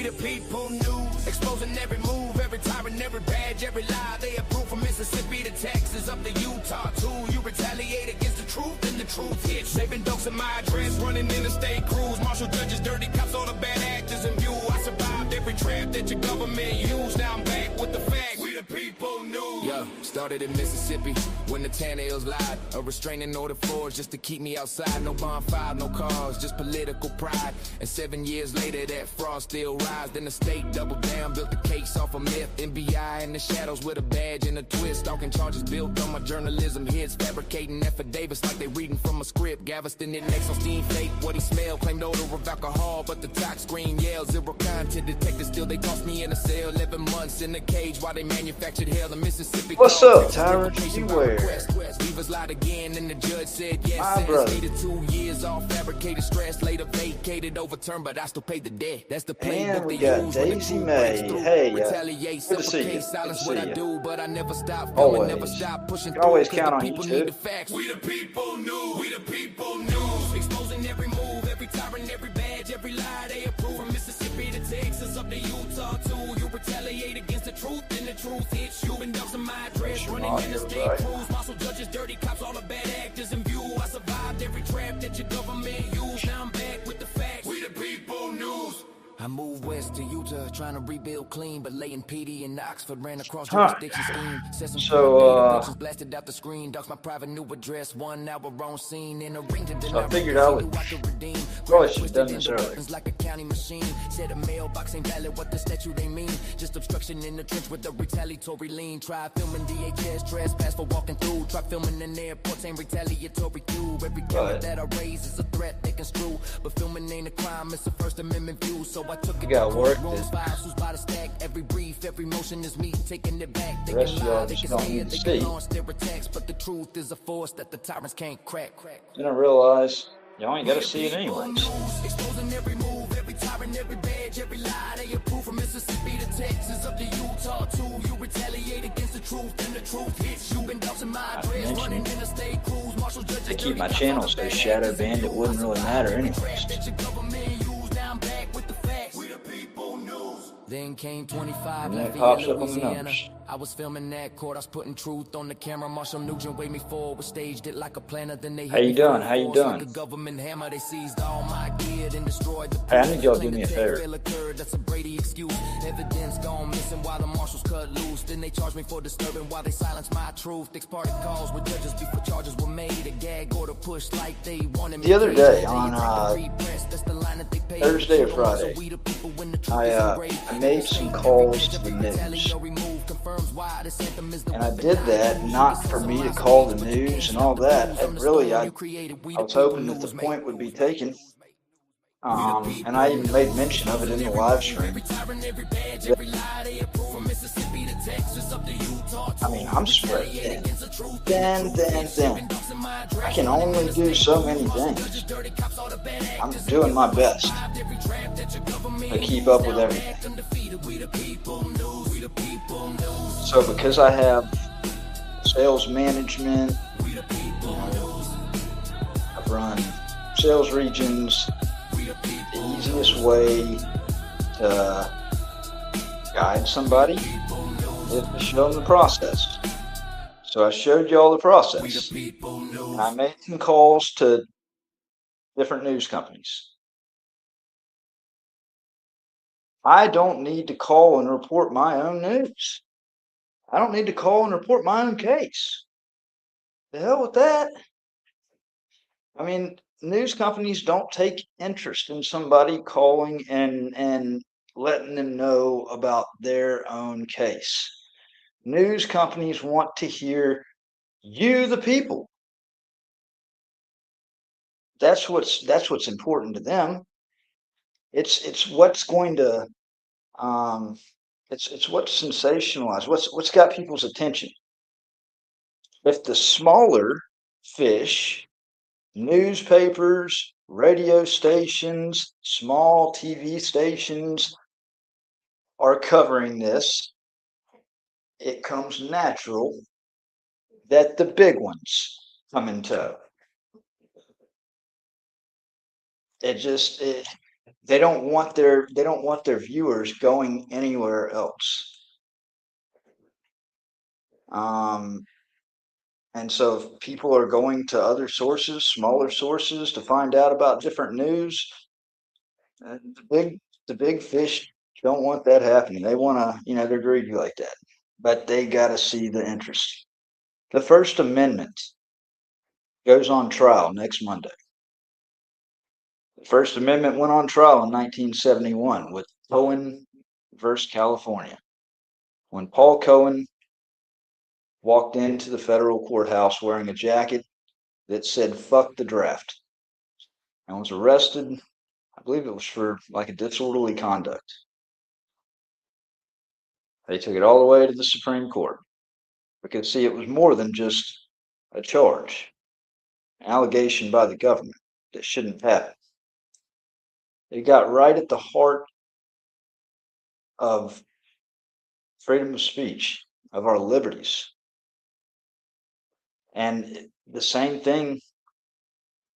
We the people news, exposing every move, every tyrant, every badge, every lie. They approve from Mississippi to Texas, up to Utah too. You retaliate against the truth, and the truth hits. Saving dogs in my address, running interstate crews, marshal judges, dirty cops, all the bad actors in view. I survived every trap that your government used. Now I'm back with the facts. We the people news. Yo, started in Mississippi when the Tan Hills lied. A restraining order forged just to keep me outside. No bonfire, no cause, just political pride. And 7 years later, that fraud still rise. Then the state doubled down, built the case off a myth. NBI in the shadows with a badge and a twist. Stalking charges built on my journalism hits. Fabricating affidavits like they reading from a script. Galveston it next on steam fake. What he smelled claimed odor of alcohol, but the tox screen yelled. Zero content detected, still they tossed me in a cell. 11 months in a cage while they manufactured hell in Mississippi. What's up, Tyrant? Beware. Leavers lied again, and the judge said yes. My brother. Needed 2 years off, fabricated stress, later vacated, overturned, but I still paid the debt. That's the playbook And we they got use when the Daisy truth May. breaks through. Hey, Retaliate, good to see you. suffocate, silence Good to what see I you. do, but I never stop filming, never Always. stop pushing You can always through, 'cause count the on people YouTube. need the facts. We the people news, we the people news, exposing every move, every tyrant, every badge, every lie. They approve from Mississippi to Texas, up to Utah too. You retaliate against the truth, and the truth hits you. And dogs in my address, running on, interstate everybody. crews, muscle judges, dirty cops, all the bad actors in view. I survived every trap that your government used. Now I'm back with the facts. We the people news. I moved west to Utah, trying to rebuild clean, but laying PD in Oxford ran across jurisdiction scheme. Said some pictures blasted out the screen. Docs my private new address, 1 hour on scene in a ring to So I figured I would probably should have done this earlier. like a county machine. Said a mailbox ain't valid, what the statute they mean. Just obstruction in the trench with a retaliatory lean. Try filming DHS, trespass for walking through. Try filming in airports, ain't retaliatory cue. Every camera that I raise is a threat they construe. But filming ain't a crime, it's a First Amendment view. So I took it. You gotta work this. By the stack. Every brief, every motion is me taking it back. They The rest can of y'all lie, they just can don't say need it, to they see. can launch their attacks. But the truth is a force that the tyrants can't crack. Then I realized y'all ain't gotta see it anyways. Exposing every move, every tyrant, every badge, every lie. They approve from Mississippi to Texas, up to Utah too. You retaliate against the truth, and the truth hits you. Been dogs in my address, running interstate crews, marshal judges. They keep my channel so shadow banned, it wouldn't really matter anyways. Then came 25, And that Lafayette, pops up on the Louisiana. numbers. I was filming that court, I was putting truth on the camera. Marshall Nugent waved me forward, staged it like a planner. Then they How hit you me doing? full How you force like doing? a government hammer. They seized all my gear, then destroyed the Hey, I need y'all to Claim do me a the favor. tax bill occurred, that's a Brady excuse. Evidence gone missing while the marshals cut loose. Then they charged me for disturbing while they silenced my truth. Fixed party calls with judges before charges were made. A gag order pushed like they wanted me. The other day caged. on, They tried to repress, that's the line that they paid. Thursday or So Friday, we the people when the truth I is engraved. made some calls to the news. And I did that not for me to call the news and all that. I was hoping that the point would be taken. And I even made mention of it in the live stream. I mean, I'm spread thin. Thin. I can only do so many things. I'm doing my best to keep up with everything. So because I have sales management, I've run sales regions, the easiest way to guide somebody is to show them the process. So I showed you all the process. And I made some calls to different news companies. I don't need to call and report my own news. I don't need to call and report my own case. The hell with that. I mean, news companies don't take interest in somebody calling and letting them know about their own case. News companies want to hear you, the people. That's what's important to them. It's what's going to it's what's sensationalized. What's got people's attention. If the smaller fish, newspapers, radio stations, small TV stations are covering this, it comes natural that the big ones come in tow. they don't want their viewers going anywhere else. And so if people are going to other sources, smaller sources, to find out about different news, the big fish don't want that happening. They want to, they're greedy like that. But they got to see the interest. The First Amendment goes on trial next Monday. The First Amendment went on trial in 1971 with Cohen versus California. When Paul Cohen walked into the federal courthouse wearing a jacket that said "fuck the draft" and was arrested. I believe it was for like a disorderly conduct. They took it all the way to the Supreme Court because, see, it was more than just a charge, an allegation by the government that shouldn't happen. It got right at the heart of freedom of speech, of our liberties. And the same thing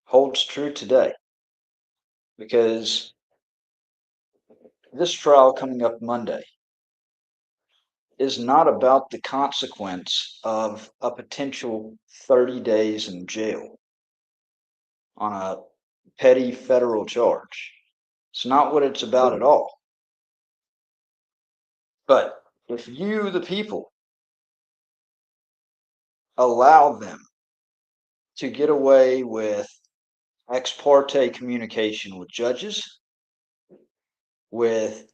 holds true today, because this trial coming up Monday is not about the consequence of a potential 30 days in jail on a petty federal charge. It's not what it's about at all. But if you, the people, allow them to get away with ex parte communication with judges, with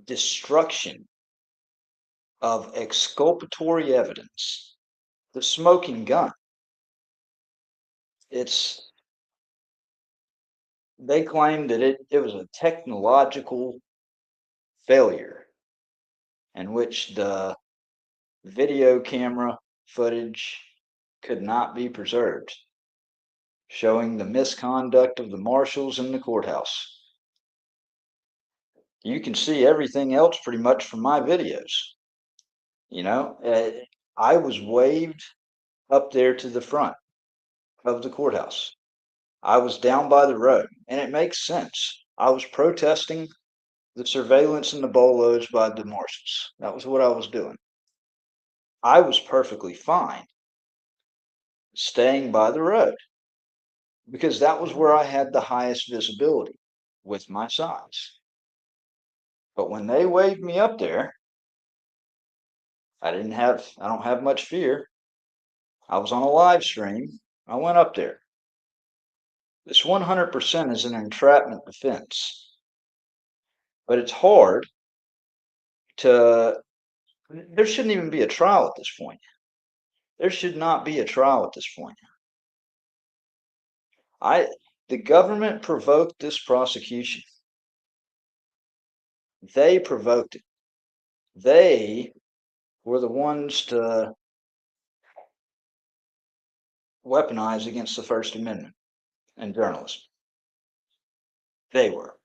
destruction of exculpatory evidence, the smoking gun, they claim that it was a technological failure in which the video camera footage could not be preserved, showing the misconduct of the marshals in the courthouse. You can see everything else pretty much from my videos. I was waved up there to the front of the courthouse. I was down by the road, and it makes sense. I was protesting the surveillance and the bolos by the marshals. That was what I was doing. I was perfectly fine staying by the road because that was where I had the highest visibility with my size. But when they waved me up there, I don't have much fear. I was on a live stream. I went up there. This 100% is an entrapment defense. But it's hard there shouldn't even be a trial at this point. There should not be a trial at this point. The government provoked this prosecution. They provoked it. They were the ones to weaponize against the First Amendment and journalism. They were.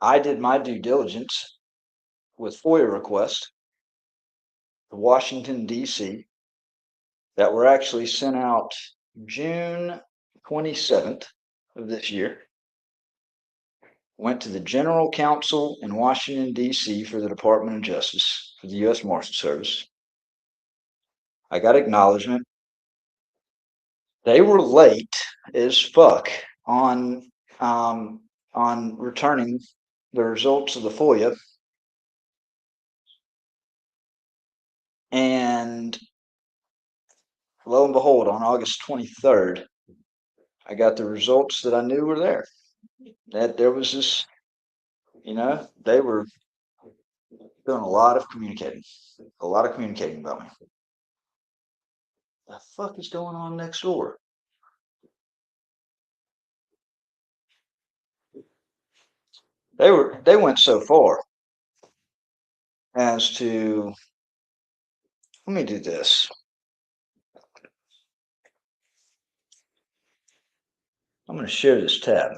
I did my due diligence with FOIA requests to Washington, D.C., that were actually sent out June 27th of this year. Went to the General Counsel in Washington, D.C. for the Department of Justice, for the U.S. Marshal Service. I got acknowledgement. They were late as fuck on returning the results of the FOIA. And lo and behold, on August 23rd, I got the results that I knew were there. That there was this, they were doing a lot of communicating about me. The fuck is going on next door? They went so far as to, let me do this. I'm going to share this tab.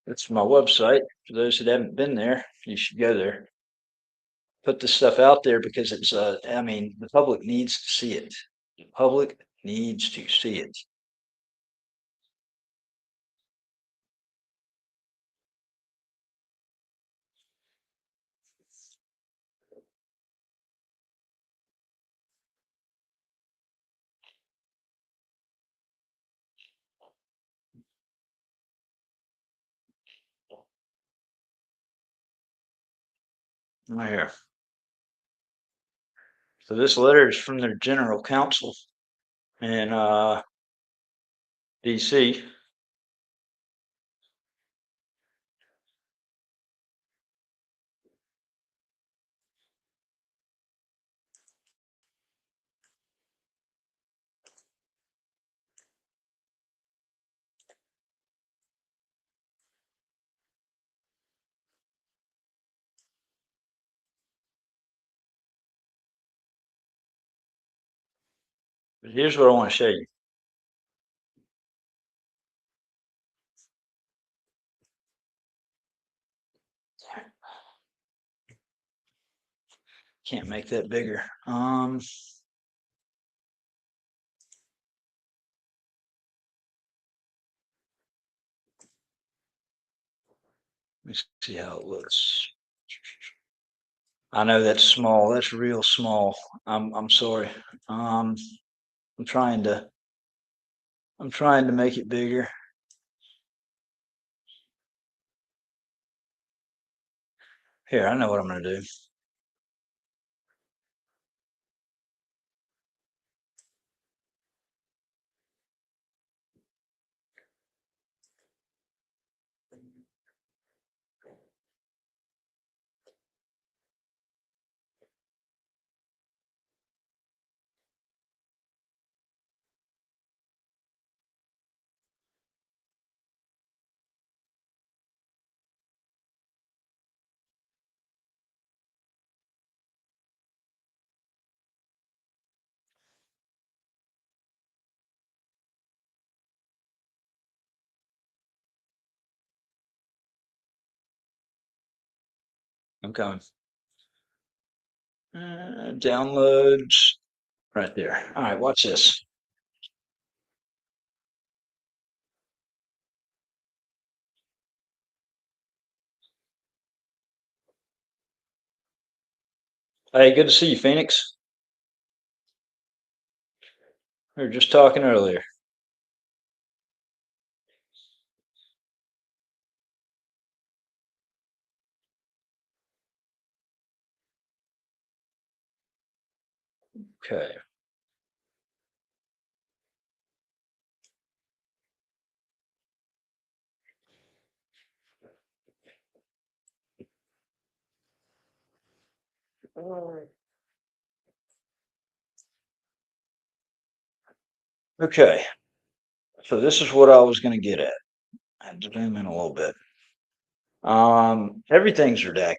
It's my website. For those that haven't been there, you should go there. Put this stuff out there because it's, I mean, the public needs to see it. The public needs to see it. Right here. So this letter is from their general counsel in DC. But here's what I want to show you. Can't make that bigger. Let me see how it looks. I know that's small. That's real small. I'm sorry. I'm trying to make it bigger. Here, I know what I'm gonna do. I'm coming. Downloads right there. All right, watch this. Hey, good to see you, Phoenix. We were just talking earlier. Okay. Okay. So this is what I was going to get at. I had to zoom in a little bit. Everything's redacted.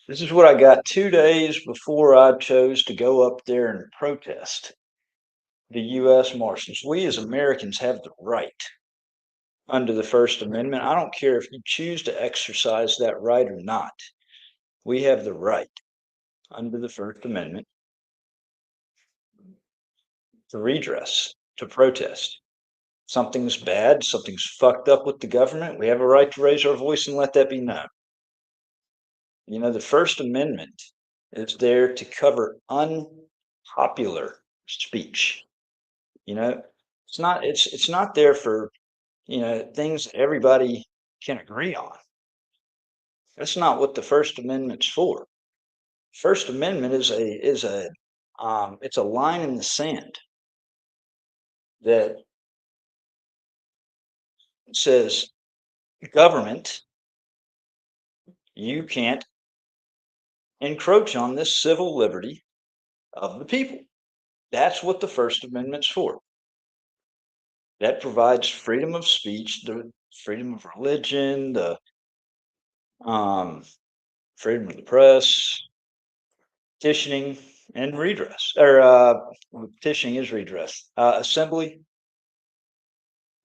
This is what I got 2 days before I chose to go up there and protest the U.S. Marshals. We as Americans have the right under the First Amendment. I don't care if you choose to exercise that right or not. We have the right under the First Amendment to redress, to protest. Something's bad, something's fucked up with the government. We have a right to raise our voice and let that be known. You know, the First Amendment is there to cover unpopular speech. You know, it's not there for, you know, things that everybody can agree on. That's not what the First Amendment's for. First Amendment is a it's a line in the sand that says, government, you can't encroach on this civil liberty of the people. That's what the First Amendment's for. That provides freedom of speech, the freedom of religion, the freedom of the press, petitioning, and redress. Or petitioning is redress. Assembly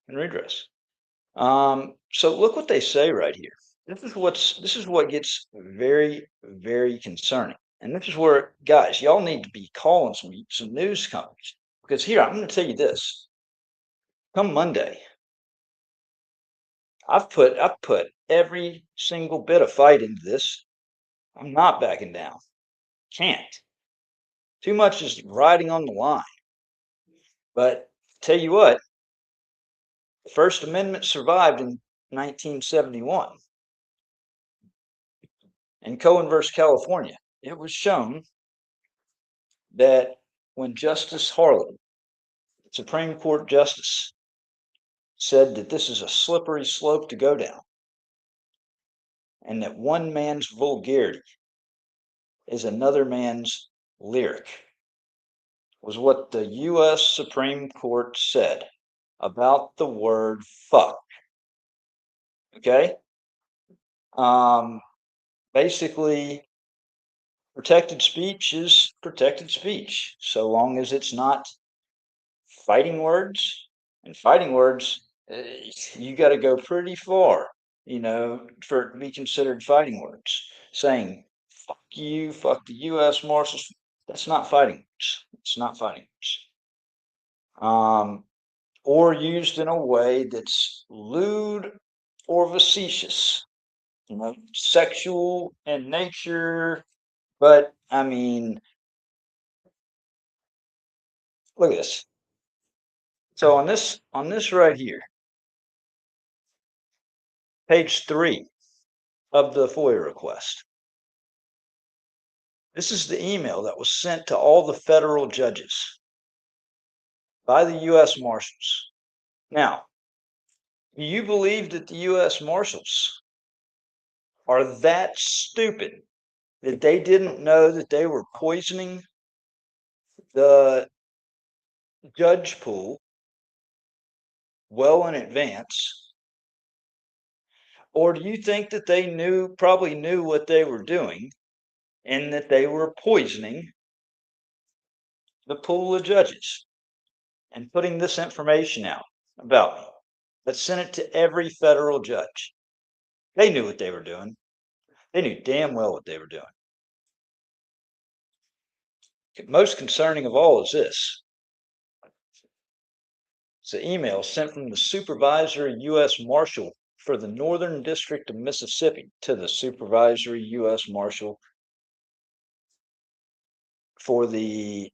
and redress. So look what they say right here. This is what gets very, very concerning. And this is where, guys, y'all need to be calling some news companies. Because here, I'm going to tell you this. Come Monday, I've put every single bit of fight into this. I'm not backing down. Can't. Too much is riding on the line. But tell you what, the First Amendment survived in 1971 in Cohen versus California. It was shown that when Justice Harlan, Supreme Court Justice, said that this is a slippery slope to go down, and that one man's vulgarity is another man's lyric, was what the U.S. Supreme Court said about the word fuck. Okay? Basically, protected speech is protected speech, so long as it's not fighting words. And fighting words, you got to go pretty far, for it to be considered fighting words. Saying "fuck you," "fuck the U.S. Marshals," that's not fighting words. It's not fighting words. Or used in a way that's lewd or facetious, sexual in nature. But I mean, look at this. So on this right here, page 3 of the FOIA request. This is the email that was sent to all the federal judges by the U.S. Marshals. Now, do you believe that the U.S. Marshals are that stupid that they didn't know that they were poisoning the judge pool well in advance? Or do you think that they probably knew what they were doing, and that they were poisoning the pool of judges and putting this information out about me? Let's send it to every federal judge. They knew what they were doing. They knew damn well what they were doing. Most concerning of all is this. It's an email sent from the supervisory U.S. Marshal for the Northern District of Mississippi to the supervisory U.S. Marshal for the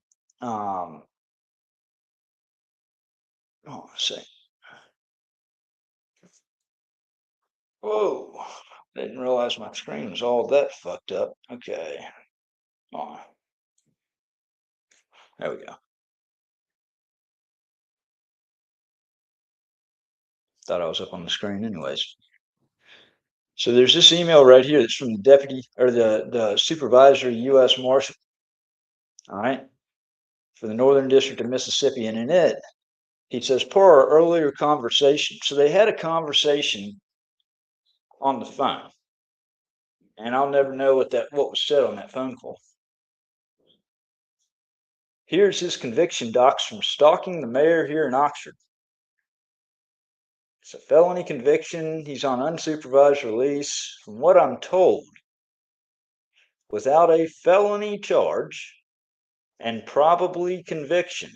let's see. Whoa, didn't realize my screen was all that fucked up. Okay. Oh, there we go. Thought I was up on the screen anyways. So there's this email right here that's from the deputy or the supervisory U.S. Marshal, all right, for the Northern District of Mississippi. And in it, he says, per our earlier conversation. So they had a conversation on the phone, and I'll never know what was said on that phone call. Here's his conviction docs from stalking the mayor here in Oxford. It's a felony conviction. He's on unsupervised release. From what I'm told, without a felony charge and probably conviction,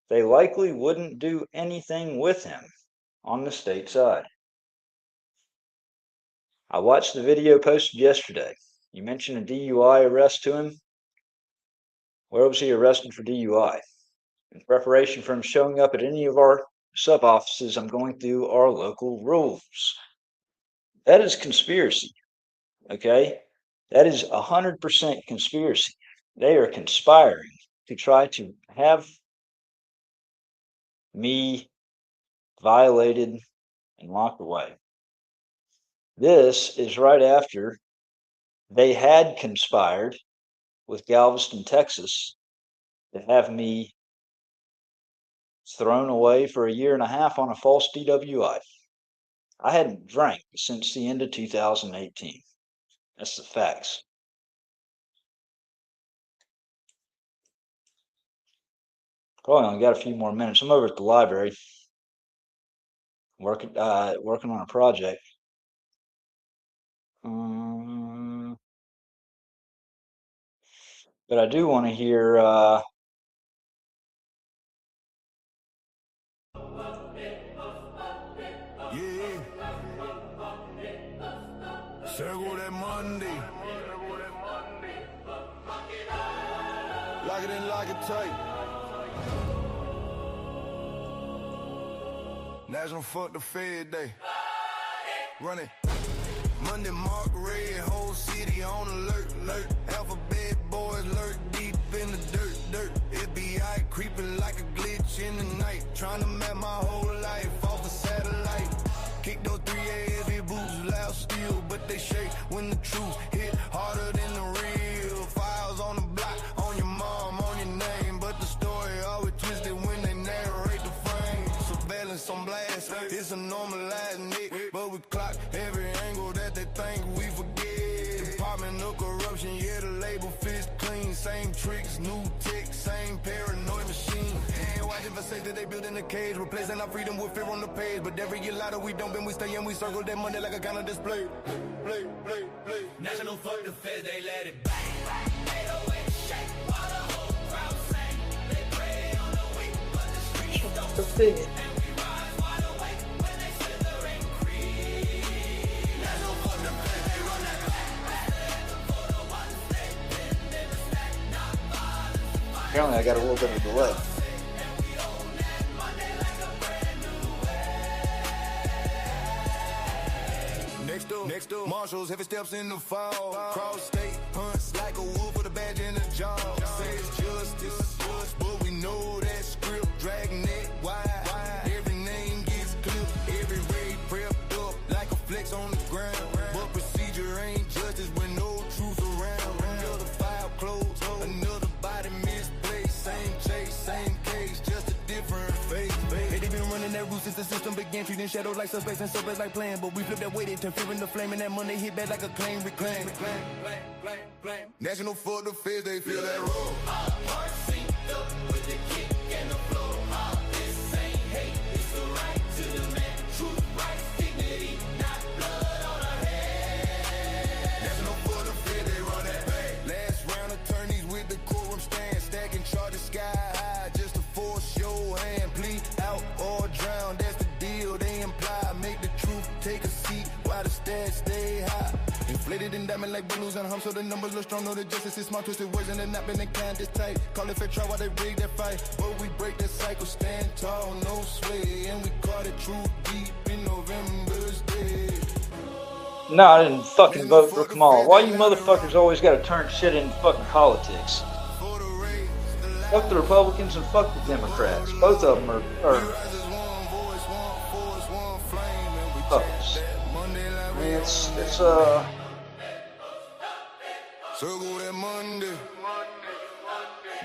they likely wouldn't do anything with him on the state side. I watched the video posted yesterday. You mentioned a DUI arrest to him. Where was he arrested for DUI? In preparation for him showing up at any of our sub offices, I'm going through our local rules. That is conspiracy. Okay? That is 100% conspiracy. They are conspiring to try to have me violated and locked away. This is right after they had conspired with Galveston, Texas, to have me thrown away for a year and a half on a false DWI. I hadn't drank since the end of 2018. That's the facts. Probably only got a few more minutes. I'm over at the library. working on a project. But I do want to hear. Circle that Monday. Lock it in, lock it tight. National Fuck the Fed Day. Run it. Monday, Mark Red, whole city on alert, alert. Alphabet boys lurk deep in the dirt. FBI creeping like a glitch in the night. Trying to map my whole life off a satellite. Kick those 3 heavy boots, loud steel, but they shake when the truth hit harder than the real. Files on the block, on your mom, on your name, but the story always twisted when they narrate the frame. Surveillance on blast, it's a normalized nick, but we clock every angle that they think we forget. Department of corruption, yeah, the label fits clean. Same tricks, new tech, same paranoid machine. And watch if I say that they build in a cage, replacing our freedom with fear on the page. But every year louder we don't bend, we stay and we circle that money like a kind of display. Play. National Fuck the Feds, they let it bang. 808 shake while the whole crowd sing. They pray on the weak, but the streets don't Big. and we rise wide awake when they slither and creep. National Fuck the Feds, they run that back. For the ones they pinned in the stack, not violence. Apparently, I got a little bit of a delay. Next up, marshals, heavy steps in the fall. Cross state, hunts like a wolf with a badge in the jaw. Says justice, but we know that script dragnet wide. Every name gets clipped, every raid prepped up like a flex on the ground. But procedure ain't justice with no truth around. Another file closed, another body misplaced. Same chase, same case, just a different face. Hey, they been running that route since the system began, treating shadows like suspects and suspects like playing. But we flip that weight, interfering the flame, and that money hit back like a claim, reclaim. National Fuck the Feds, they feel that roll. Our hearts synced up with the kick and the flow. This ain't hate, it's the right to demand truth, rights, dignity, not blood on our head. National Fuck the Feds, they run that back. Last round attorneys with the quorum stand, stacking charges sky high just to force your hand. Plea out or drown, that's the deal they imply. Make the truth take a seat while the stats stay high. Inflated and diamond like balloons and hums, so the numbers look strong. Know the justice is smart, twisted words and they're not been kind this tight. Call it fair trial while they rig that fight, but we break that cycle, stand tall, no sway, and we caught it true deep in November's day. No, I didn't fucking vote for Kamala. Why you motherfuckers always got to turn shit into fucking politics? Fuck the Republicans and fuck the Democrats. Both of them are fucks. I mean, it's Circle that Monday,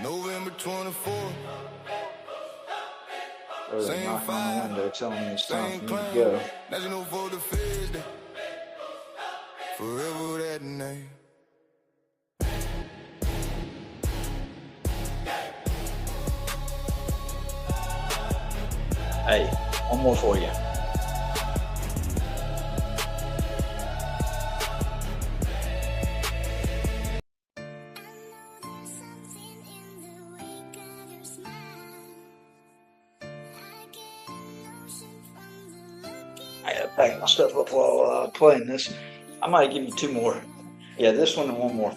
November 24th. They're knocking on the window telling me it's time for me to go. National Fuck the Feds Day. Forever that name. Hey, one more for you. I gotta pack my stuff up while playing this. I might give you two more. Yeah, this one and one more.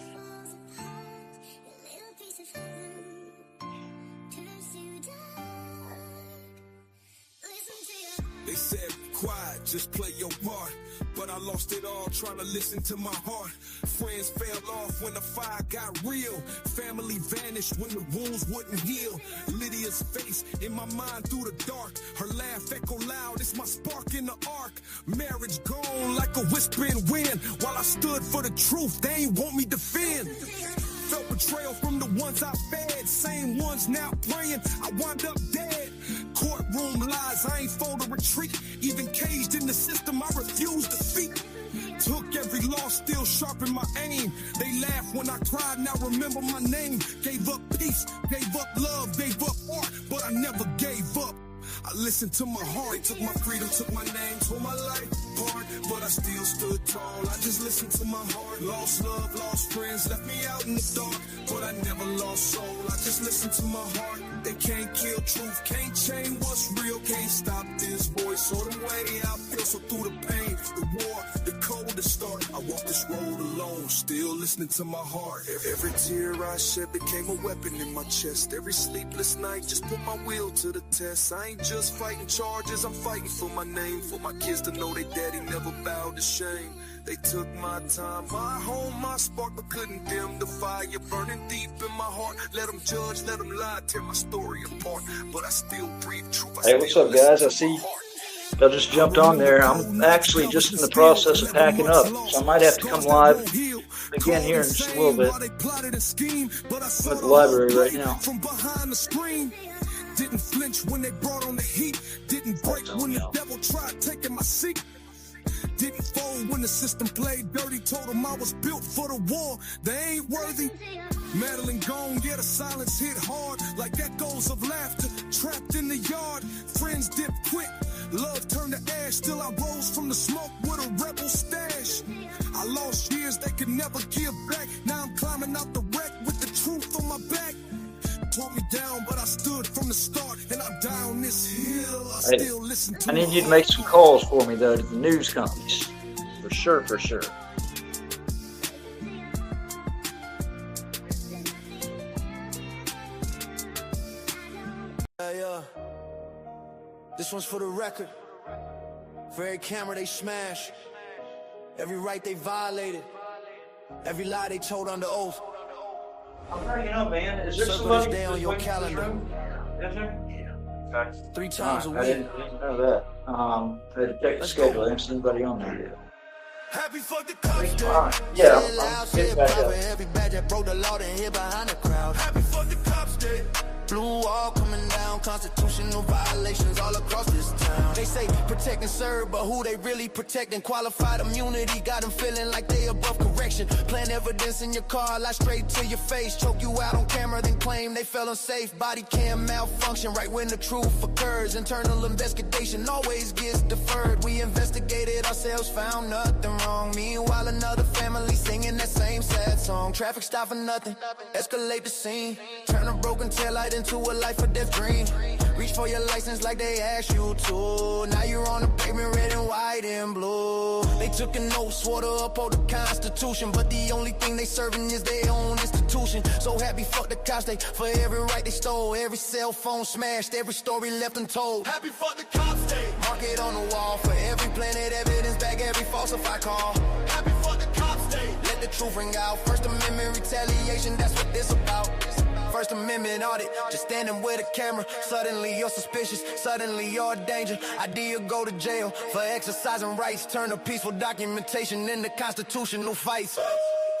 They said, quiet, just play your part. But I lost it all trying to listen to my heart. Friends fell off when the fire got real. Family vanished when the wounds wouldn't heal. Lydia's face in my mind through the dark. Her laugh echo loud, it's my spark in the arc. Marriage gone like a whispering wind. While I stood for the truth, they ain't want me defend. Felt betrayal from the ones I fed. Same ones now praying, I wound up dead. Courtroom lies, I ain't for to retreat. Even caged in the system, I refuse defeat. Took every loss, still sharpen my aim. They laugh when I cried, now remember my name. Gave up peace, gave up love, gave up art, but I never gave up. I I listened to my heart. They took my freedom, took my name, tore my life apart, but I still stood tall. I just listened to my heart. Lost love, lost friends, left me out in the dark, but I never lost soul. I just listened to my heart. They can't kill truth, can't change what's real, can't stop this voice or the way I feel. So through the pain, the war, the cold, the start, I walk this road alone, still listening to my heart. Every tear I shed became a weapon in my chest. Every sleepless night just put my will to the test. I ain't just fighting charges, I'm fighting for my name, for my kids to know they daddy never bowed to shame. They took my time, my home, my spark, but couldn't dim the fire burning deep in my heart. Let them judge, let them lie, tear my story apart, but I still breathe truth. Hey, what's up, guys? I see y'all just jumped on there. I'm actually just in the process of packing up, so I might have to come live again here in just a little bit. I'm at the library right now. From behind the screen, didn't flinch when they brought on the heat, didn't break when the devil tried taking my seat. Didn't fold when the system played dirty. Told them I was built for the war. They ain't worthy. Madeline gone, yeah, the silence hit hard like echoes of laughter trapped in the yard. Friends dipped quick, love turned to ash. Still I rose from the smoke with a rebel stash. I lost years they could never give back. Now I'm climbing out the wreck with the truth on my back. Tore me down, but I stood from the start, and I down this hill. I still listen to I need you to make some calls for me, though, to the news companies. For sure, for sure. This one's for the record. For every camera they smash, every right they violated, every lie they told under oath. I'm bringing up, man. Is there Circle somebody this day on your calendar. Is there? Yeah. Okay. 3 times a I week. didn't know that. I had to check the schedule. I didn't see anybody on there yet. Happy for the cops. Alright, yeah, I'm getting back up. Every badge that broke the law and hid behind the crowd. Happy for the cops day. Blue wall coming down, constitutional violations all across this town. They say protect and serve, but who they really protecting? Qualified immunity got them feeling like they above correction. Plant evidence in your car, lie straight to your face. Choke you out on camera, then claim they felt unsafe. Body cam malfunction right when the truth occurs. Internal investigation always gets deferred. We investigated ourselves, found nothing wrong. Meanwhile, another family singing that same sad song. Traffic stop for nothing, escalate the scene. Turn a broken taillight into a life or death dream. Reach for your license like they asked you to. Now you're on the pavement, red and white and blue. They took an oath, swore to uphold the Constitution, but the only thing they serving is their own institution. So happy fuck the cops, they for every right they stole, every cell phone smashed, every story left untold. Happy fuck the cops day. Mark it on the wall for every planted evidence, back every falsified call. Happy fuck the cops day. Let the truth ring out. First Amendment retaliation, that's what this about. First Amendment audit, just standing with a camera. Suddenly you're suspicious, suddenly you're a danger. Idea go to jail for exercising rights. Turn a peaceful documentation into constitutional fights.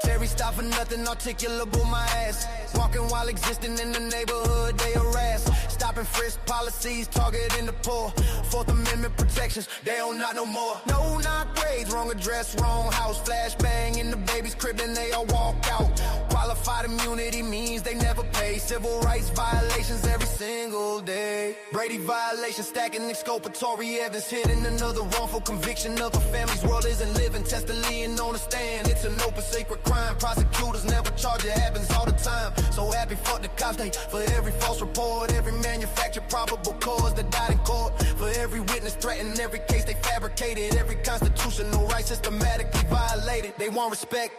Terry stop for nothing, articulable my ass. Walking while existing in the neighborhood, they harass. Stop and frisk policies, targeting the poor. Fourth Amendment protections, they don't knock no more. No knock raids, wrong address, wrong house. Flashbang in the baby's crib, then they all walk out. Qualified immunity means they never pay. Civil rights violations every single day. Brady violations stacking exculpatory evidence. Hidden another wrongful conviction of a family's world isn't living. Testily and on the stand, it's an open secret crime. Prosecutors never charge, it happens all the time. So happy fuck the cops day. For every false report, every manufactured probable cause that died in court. For every witness threatened, every case they fabricated. Every constitutional right systematically violated. They want respect,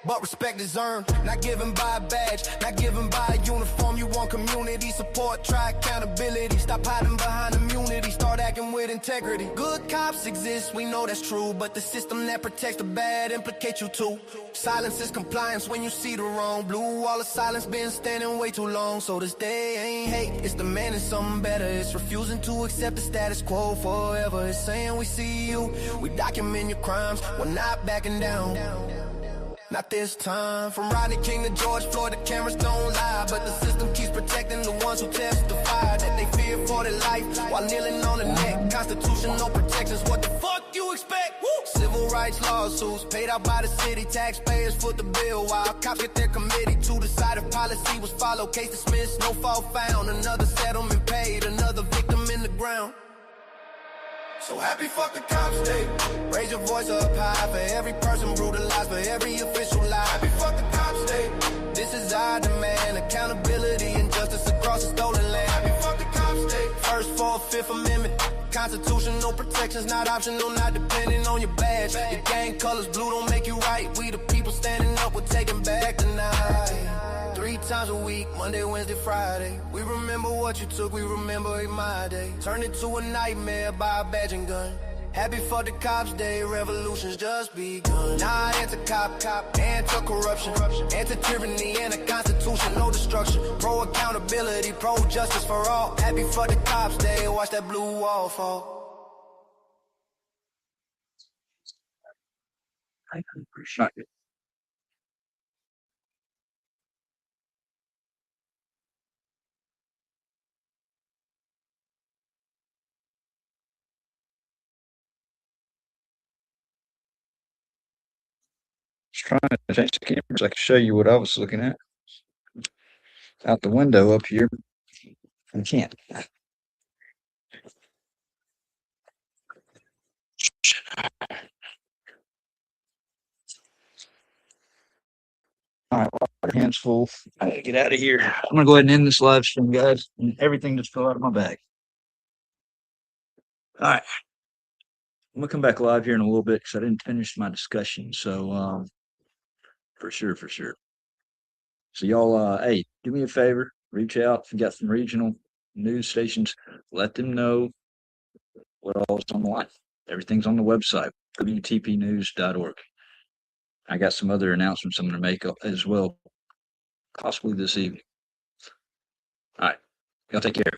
but respect is earned. Not given by a badge, not given by a uniform. You want community support, try accountability. Stop hiding behind immunity, start acting with integrity. Good cops exist, we know that's true, but the system that protects the bad implicates you too. Silence is compliance when you see the wrong. Blue wall of silence been standing way too long. So this day ain't hate, it's demanding something better. It's refusing to accept the status quo forever. It's saying we see you, we document your crimes, we're not backing down. Not this time. From Rodney King to George Floyd, the cameras don't lie, but the system keeps protecting the ones who testify that they fear for their life while kneeling on the neck. Constitutional protections, what the fuck you expect? Woo! Civil rights lawsuits paid out by the city, taxpayers foot the bill, while cops get their committee to decide if policy was followed. Case dismissed, no fault found. Another settlement paid, another victim in the ground. So happy fucking Cops Day. Raise your voice up high for every person brutalized, for every official lie. Happy fucking Cops Day. This is our demand, accountability and justice across the stolen land. Happy fucking Cops Day. First, Fourth, Fifth Amendment. Constitutional protections not optional, not depending on your badge. Your gang colors blue don't make you right. We the people standing up, we're taking back tonight. 3 times a week, Monday, Wednesday, Friday. We remember what you took, we remember it my day. Turned it to a nightmare by a badge and gun. Happy for the Cops Day, revolution's just begun. Nah, anti-cop, anti-corruption, anti-tyranny, and a constitution, no destruction. Pro-accountability, pro-justice for all. Happy for the Cops Day, watch that blue wall fall. I appreciate it. Trying to change the camera so I can show you what I was looking at out the window up here. I can't. All right, well, our hands full. I gotta get out of here. I'm gonna go ahead and end this live stream, guys, and everything just fell out of my bag. All right, I'm gonna come back live here in a little bit because I didn't finish my discussion. So, for sure. So y'all, hey, do me a favor, reach out if you got some regional news stations, let them know what all is on the line. Everything's on the website, WTPnews.org. I got some other announcements I'm going to make as well, possibly this evening. All right, y'all take care.